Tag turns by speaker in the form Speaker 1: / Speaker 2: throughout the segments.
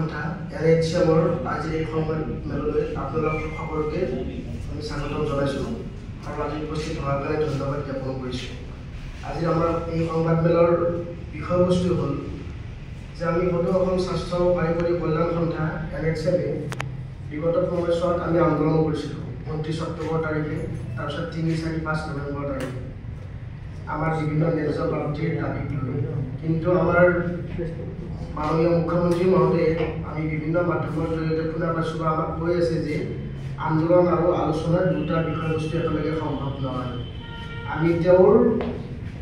Speaker 1: সন্থা NHCMৰ আজিৰ এই সংবাদমেললৈ আপোনালোক সকলোকে আমি স্বাগতম জনাইছোঁ আৰু আজি উপস্থিত হোৱাৰ কাৰণে ধন্যবাদ জ্ঞাপন কৰিছোঁ। আজি আমাৰ এই সংবাদমেলৰ বিষয়বস্তু হ'ল যে আমি সদৌ অসম স্বাস্থ্য কাৰিকৰী কল্যাণ সন্থা NHCMে বিগত সময়ছোৱাত আমি আন্দোলন কৰিছিলোঁ 29 অক্টোবৰ তাৰিখে, তাৰপিছত 3, 4, 5 নৱেম্বৰ তাৰিখে আমাৰ বিভিন্ন ন্যায্য প্ৰাপ্তিৰ দাবীক লৈ। কিন্তু আমাৰ মাননীয় মুখ্যমন্ত্ৰী মহোদয়ে আমি বিভিন্ন মাধ্যমৰ জৰিয়তে শুনা পাইছোঁ বা আমাক কৈ আছে যে আন্দোলন আৰু আলোচনাৰ দুটা বিষয়বস্তু একেলগে সম্ভৱ নহয়। আমি তেওঁৰ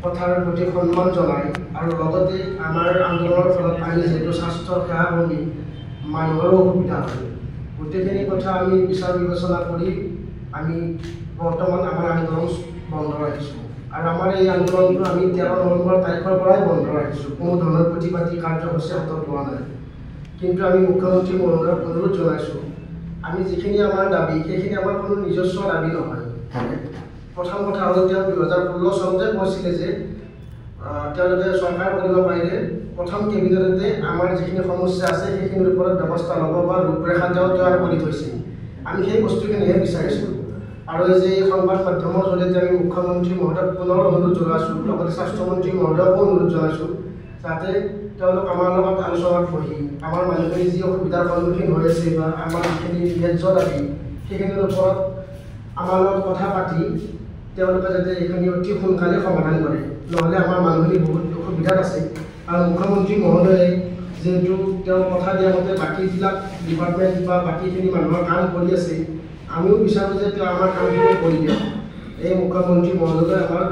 Speaker 1: কথাৰ প্ৰতি সন্মান জনাই আৰু লগতে আমাৰ আন্দোলনৰ ফলত আমি যিহেতু স্বাস্থ্য সেৱা কৰ্মী মানুহৰো অসুবিধা হয়, গোটেইখিনি কথা আমি বিচাৰ বিবেচনা কৰি আমি বৰ্তমান আমাৰ আন্দোলন বন্ধ ৰাখিছোঁ। আৰু আমাৰ এই আন্দোলনটো আমি 13 নৱেম্বৰ তাৰিখৰ পৰাই বন্ধ ৰাখিছোঁ। কোনো ধৰণৰ প্ৰতিবাদী কাৰ্যসূচী হাতত লোৱা নাই। কিন্তু আমি মুখ্যমন্ত্ৰী মহোদয়ক অনুৰোধ জনাইছোঁ, আমি যিখিনি আমাৰ দাবী সেইখিনি আমাৰ কোনো নিজস্ব দাবী নহয়। প্ৰথম কথা হ'ল তেওঁ 2016 চনতে কৈছিলে যে তেওঁলোকে চৰকাৰ কৰিব পাৰিলে প্ৰথম কেবিনেটতে আমাৰ যিখিনি সমস্যা আছে সেইখিনিৰ ওপৰত ব্যৱস্থা ল'ব বা ৰূপৰেখা তেওঁ তৈয়াৰ কৰি থৈছে। আমি সেই বস্তুখিনিহে বিচাৰিছোঁ। আৰু এই যে এই সংবাদ মাধ্যমৰ জৰিয়তে আমি মুখ্যমন্ত্ৰী মহোদয়ক পুনৰ অনুৰোধ জনাইছোঁ, লগতে স্বাস্থ্যমন্ত্ৰী মহোদয়কো অনুৰোধ জনাইছোঁ যাতে তেওঁলোক আমাৰ লগত আলোচনাত বহি আমাৰ মানুহখিনি যি অসুবিধাৰ সন্মুখীন হৈ আছে বা আমাৰ যিখিনি ন্যায্য দাবী সেইখিনিৰ ওপৰত আমাৰ লগত কথা পাতি তেওঁলোকে যাতে এইখিনি অতি সোনকালে সমাধান কৰে, নহ'লে আমাৰ মানুহখিনি বহুত অসুবিধাত আছে। আৰু মুখ্যমন্ত্ৰী মহোদয়ে যিহেতু তেওঁ কথা দিয়া মতে বাকীবিলাক ডিপাৰ্টমেণ্ট বা বাকীখিনি মানুহৰ কাম কৰি আছে, আমিও বিচাৰোঁ যে তেওঁ আমাৰ কামখিনি কৰি দিয়ক। এই মুখ্যমন্ত্ৰী মহোদয় আমাৰ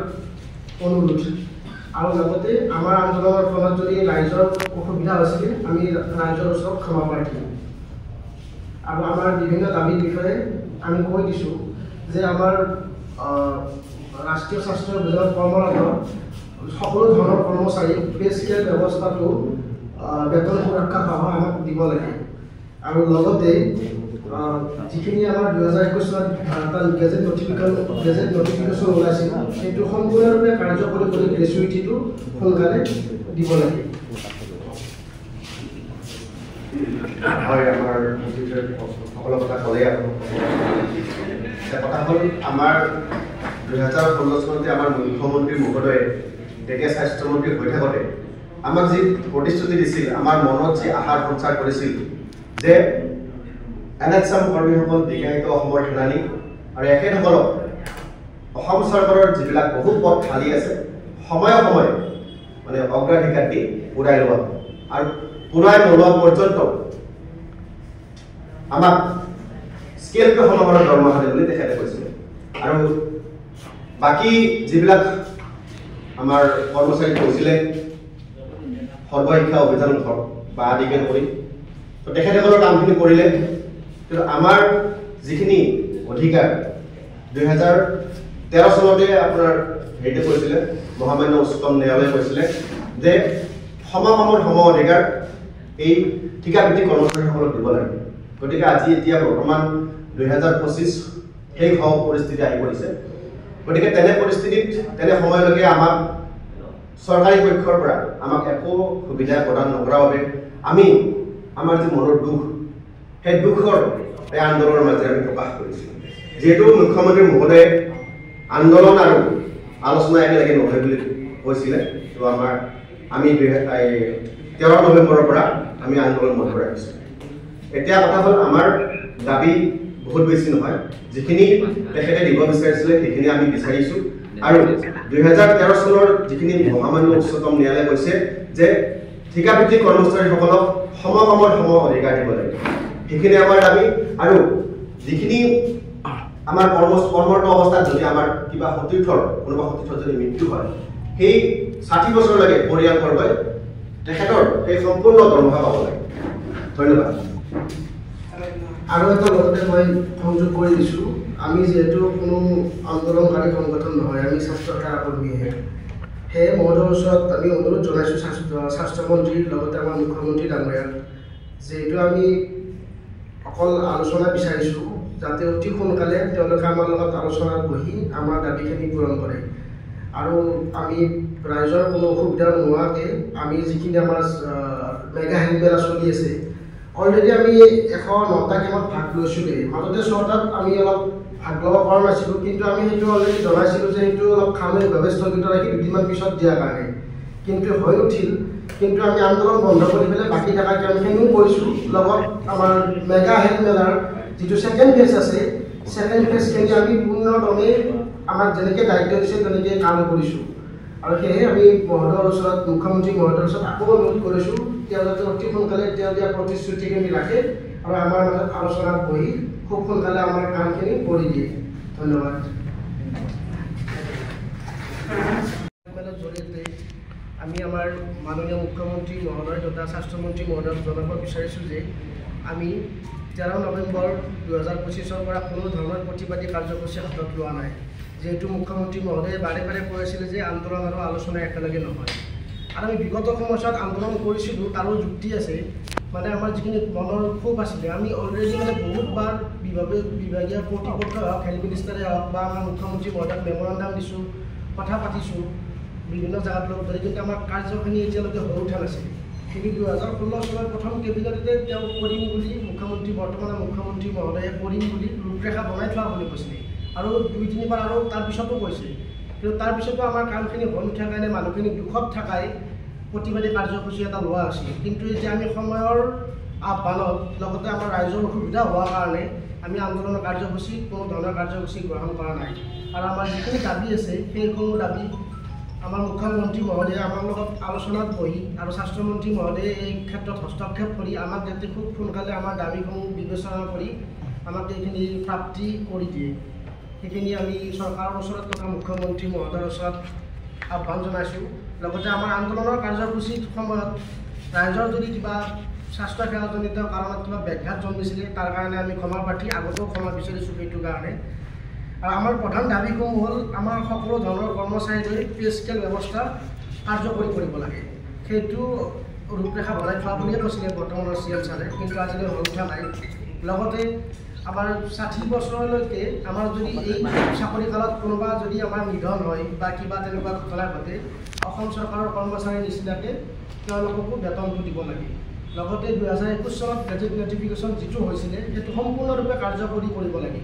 Speaker 1: অনুৰোধ। আৰু লগতে আমাৰ আন্দোলনৰ ফলত যদি ৰাইজৰ অসুবিধা হৈছিলে আমি ৰাইজৰ ওচৰত ক্ষমা প্ৰাৰ্থী। আৰু আমাৰ বিভিন্ন দাবীৰ বিষয়ে আমি কৈ দিছোঁ যে আমাৰ ৰাষ্ট্ৰীয় স্বাস্থ্য অভিযানত কৰ্মৰত সকলো ধৰণৰ কৰ্মচাৰী পে স্কেল ব্যৱস্থাটো বেতন সুৰক্ষা সহ আমাক দিব লাগে। আৰু লগতে যিখিনি আমাৰ 2021 চনত এটা গেজেট নটিফিকেশ্যন ওলাইছিল সেইটো সম্পূৰ্ণৰূপে কাৰ্যকৰী কৰি গ্ৰেচুইটিটো সোনকালে দিব লাগে।
Speaker 2: হয়, আমাৰ সকলো কথা ক'লেই কথা হ'ল আমাৰ 2016 চনতে আমাৰ মুখ্যমন্ত্ৰী মহোদয়ে তেতিয়া স্বাস্থ্যমন্ত্ৰী হৈ থাকোঁতে আমাক যি প্ৰতিশ্ৰুতি দিছিল, আমাৰ মনত যি আশাৰ সঞ্চাৰ কৰিছিল যে NHCM কৰ্মীসকল বিকাশিত অসমৰ সেনানী আৰু এখেতসকলক অসম চৰকাৰৰ যিবিলাক বহু পদ খালী আছে সময়ে সময়ে মানে অগ্ৰাধিকাৰ দি পূৰাই লোৱা আৰু পূৰাই নোলোৱা পৰ্যন্ত আমাক স্কেলটো সমানৰ দৰমহা দিয়ে বুলি তেখেতে কৈছিলে। আৰু বাকী যিবিলাক আমাৰ কৰ্মচাৰী কৈছিলে সৰ্বশিক্ষা অভিযান বা আদিকে কৰি তো তেখেতসকলৰ কামখিনি কৰিলে। কিন্তু আমাৰ যিখিনি অধিকাৰ 2013 চনতে আপোনাৰ হেৰিতে কৈছিলে, মহামান্য উচ্চতম ন্যায়ালয়ে কৈছিলে যে সমকামৰ সম অধিকাৰ এই ঠিকাভিত্তিক কৰ্মচাৰীসকলক দিব লাগে। গতিকে আজি এতিয়া বৰ্তমান 2025 শেষ হোৱা পৰিস্থিতি আহি পৰিছে। গতিকে তেনে পৰিস্থিতিত তেনে সময়লৈকে আমাক চৰকাৰী পক্ষৰ পৰা আমাক একো সুবিধা প্ৰদান নকৰাৰ বাবে আমি আমাৰ যি মনৰ দুখ সেই দুখৰ এই আন্দোলনৰ মাজেৰে আমি প্ৰকাশ কৰিছিলোঁ। যিহেতু মুখ্যমন্ত্ৰী মহোদয়ে আন্দোলন আৰু আলোচনা একেলগে নহয় বুলি কৈছিলে, তো আমি 13 নৱেম্বৰৰ পৰা আমি আন্দোলন বন্ধ ৰাখিছোঁ। এতিয়া কথা হ'ল আমাৰ দাবী বহুত বেছি নহয়, যিখিনি তেখেতে দিব বিচাৰিছিলে সেইখিনি আমি বিচাৰিছোঁ। আৰু 2013 চনৰ যিখিনি মহামান্য উচ্চতম ন্যায়ালয়ে কৈছে যে ঠিকাভিত্তিক কৰ্মচাৰীসকলক সমকামৰ সম অধিকাৰ দিব লাগে, সেইখিনি আমাৰ দাবী। আৰু যিখিনি আমাৰ কৰ্মৰত অৱস্থাত যদি আমাৰ কোনোবা সতীৰ্থৰ যদি মৃত্যু হয়, সেই 60 বছৰলৈকে পৰিয়ালবৰ্গই তেখেতৰ সেই সম্পূৰ্ণ দৰমহা পাব লাগে। ধন্যবাদ।
Speaker 1: আৰু এটা লগতে মই সংযোগ কৰি দিছোঁ, আমি যিহেতু কোনো আন্দোলনকাৰী সংগঠন নহয়, আমি স্বাস্থ্য সেৱা কৰ্মীহে। সেয়ে মহোদয়ৰ ওচৰত আমি অনুৰোধ জনাইছোঁ স্বাস্থ্যমন্ত্ৰীৰ লগতে আমাৰ মুখ্যমন্ত্ৰী ডাঙৰীয়াক, যিহেতু আমি অকল আলোচনা বিচাৰিছোঁ যাতে অতি সোনকালে তেওঁলোকে আমাৰ লগত আলোচনাত বহি আমাৰ দাবীখিনি পূৰণ কৰে। আৰু আমি ৰাইজৰ কোনো অসুবিধা নোহোৱাকৈ আমি যিখিনি আমাৰ মেগা হেল্থ মেলা চলি আছে অলৰেডি আমি 109টা গেমত ভাগ লৈছিলোঁ। মাজতে 6টাত আমি অলপ ভাগ ল'ব পৰা নাছিলোঁ, কিন্তু আমি সেইটো অলৰেডি জনাইছিলোঁ যে সেইটো অলপ সাময়িকভাৱে স্থগিত ৰাখি দুদিনমান পিছত দিয়াৰ কাৰণে, কিন্তু হৈ উঠিল। কিন্তু আমি আন্দোলন বন্ধ কৰি পেলাই বাকী থকা কামখিনিও কৰিছোঁ। লগত আমাৰ মেগা হেল্থ মেলাৰ যিটো ছেকেণ্ড ফেজ আছে, ছেকেণ্ড ফেজখিনি আমি পূৰ্ণদমে আমাক যেনেকৈ দায়িত্ব দিছে তেনেকৈ কাম কৰিছোঁ। আৰু সেয়েহে আমি মহোদয়ৰ ওচৰত, মুখ্যমন্ত্ৰী মহোদয়ৰ ওচৰত আকৌ অনুৰোধ কৰিছোঁ, তেওঁ যাতে অতি সোনকালে তেওঁ দিয়া প্ৰতিশ্ৰুতিখিনি ৰাখে আৰু আমাৰ মাজত আলোচনাত বহি খুব সোনকালে আমাৰ কামখিনি কৰি দিয়ে। ধন্যবাদ। জৰিয়তে আমি আমাৰ মাননীয় মুখ্যমন্ত্ৰী মহোদয় তথা স্বাস্থ্যমন্ত্ৰী মহোদয়ক জনাব বিচাৰিছোঁ যে আমি 13 নৱেম্বৰ 2025 পৰা কোনো ধৰণৰ প্ৰতিবাদী কাৰ্যসূচী হাতত লোৱা নাই। যিহেতু মুখ্যমন্ত্ৰী মহোদয়ে বাৰে বাৰে কৈ আছিলে যে আন্দোলন আৰু আলোচনা একেলগে নহয়, আৰু আমি বিগত সময়ছোৱাত আন্দোলন কৰিছিলোঁ, তাৰো যুক্তি আছে। মানে আমাৰ যিখিনি মনৰ ক্ষোভ আছিলে, আমি অলৰেডি মানে বহুতবাৰ বিভাগীয় কৰ্তৃপক্ষ হওক, হেল্থ মিনিষ্টাৰে হওক বা আমাৰ মুখ্যমন্ত্ৰী মহোদয়ক মেমৰেণ্ডাম দিছোঁ, কথা পাতিছোঁ বিভিন্ন জেগাত লগ ধৰি, কিন্তু আমাৰ কাৰ্যখিনি এতিয়ালৈকে হৈ উঠা নাছিল। কিন্তু 2016 চনৰ প্ৰথম কেবিনেটতে তেওঁ কৰিম বুলি বৰ্তমানৰ মুখ্যমন্ত্ৰী মহোদয়ে কৰিম বুলি ৰূপৰেখা বনাই থোৱা বুলি কৈছিলে, আৰু 2-3বাৰ আৰু তাৰপিছতো কৈছে। কিন্তু তাৰপিছতো আমাৰ কামখিনি হৈ নুঠাৰ কাৰণে মানুহখিনি দুখত থাকাই প্ৰতিবাদী কাৰ্যসূচী এটা লোৱা আছিল। কিন্তু এতিয়া আমি সময়ৰ আহ্বানত লগতে আমাৰ ৰাইজৰ অসুবিধা হোৱাৰ কাৰণে আমি আন্দোলনৰ কাৰ্যসূচী কোনো ধৰণৰ কাৰ্যসূচী গ্ৰহণ কৰা নাই। আৰু আমাৰ যিখিনি দাবী আছে সেইসমূহ দাবী আমাৰ মুখ্যমন্ত্ৰী মহোদয়ে আমাৰ লগত আলোচনাত বহি আৰু স্বাস্থ্যমন্ত্ৰী মহোদয়ে এই ক্ষেত্ৰত হস্তক্ষেপ কৰি আমাক যাতে খুব সোনকালে আমাৰ দাবীসমূহ বিবেচনা কৰি আমাক এইখিনি প্ৰাপ্তি কৰি দিয়ে, সেইখিনি আমি চৰকাৰৰ ওচৰত তথা মুখ্যমন্ত্ৰী মহোদয়ৰ ওচৰত আহ্বান জনাইছোঁ। লগতে আমাৰ আন্দোলনৰ কাৰ্যসূচীৰ সময়ত ৰাইজৰ যদি কিবা স্বাস্থ্যসেৱাজনিত কাৰণত কিবা ব্যাঘাত জন্মিছিলে তাৰ কাৰণে আমি ক্ষমা প্ৰাৰ্থী, আগতেও ক্ষমা বিচাৰিছোঁ সেইটোৰ কাৰণে। আৰু আমাৰ প্ৰধান দাবীসমূহ হ'ল আমাৰ সকলো ধৰণৰ কৰ্মচাৰীলৈ পে স্কেল ব্যৱস্থা কাৰ্যকৰী কৰিব লাগে। সেইটো ৰূপৰেখা বনাই থোৱা বুলিয়ে কৈছিলে বৰ্তমানৰ CM ছাৰে, কিন্তু আজিলৈ হৈ উঠা নাই। লগতে আমাৰ 60 বছৰলৈকে আমাৰ যদি এই চাকৰি কালত কোনোবা যদি আমাৰ নিধন হয় বা কিবা তেনেকুৱা ঘটনা ঘটে, অসম চৰকাৰৰ কৰ্মচাৰীৰ নিচিনাকৈ তেওঁলোককো বেতনটো দিব লাগে। লগতে 2021 চনত গেজেট নটিফিকেশ্যন যিটো হৈছিলে সেইটো সম্পূৰ্ণৰূপে কাৰ্যকৰী কৰিব লাগে,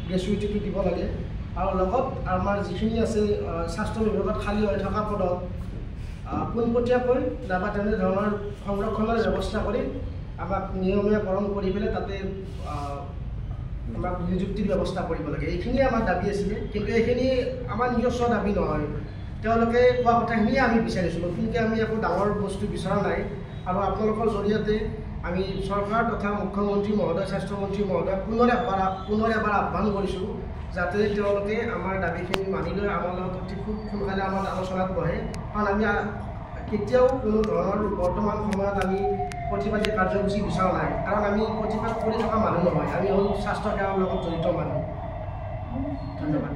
Speaker 1: গ্ৰেচুইটিটো দিব লাগে। আৰু লগত আমাৰ যিখিনি আছে স্বাস্থ্য বিভাগত খালী হৈ থকা পদত পোনপটীয়াকৈ নাইবা তেনেধৰণৰ সংৰক্ষণৰ ব্যৱস্থা কৰি আমাক নিয়মীয়াকৰণ কৰি পেলাই তাতে আমাক নিযুক্তিৰ ব্যৱস্থা কৰিব লাগে। এইখিনিয়ে আমাৰ দাবী আছিলে, কিন্তু এইখিনি আমাৰ নিজস্ব দাবী নহয়। তেওঁলোকে কোৱা কথাখিনিয়ে আমি বিচাৰিছোঁ, নতুনকৈ আমি একো ডাঙৰ বস্তু বিচৰা নাই। আৰু আপোনালোকৰ জৰিয়তে আমি চৰকাৰ তথা মুখ্যমন্ত্ৰী মহোদয়, স্বাস্থ্যমন্ত্ৰী মহোদয় পুনৰ এবাৰ আহ্বান কৰিছোঁ যাতে তেওঁলোকে আমাৰ দাবীখিনি মানি লৈ আমাৰ লগত অতি খুব সোনকালে আমাৰ আলোচনাত বহে। কাৰণ আমি কেতিয়াও কোনো ধৰণৰ বৰ্তমান সময়ত আমি প্ৰতিবাদী কাৰ্যসূচী বিচৰা নাই, কাৰণ আমি প্ৰতিবাদ কৰি থকা মানুহ নহয়, আমি হ'ল স্বাস্থ্যসেৱাৰ লগত জড়িত মানুহ। ধন্যবাদ।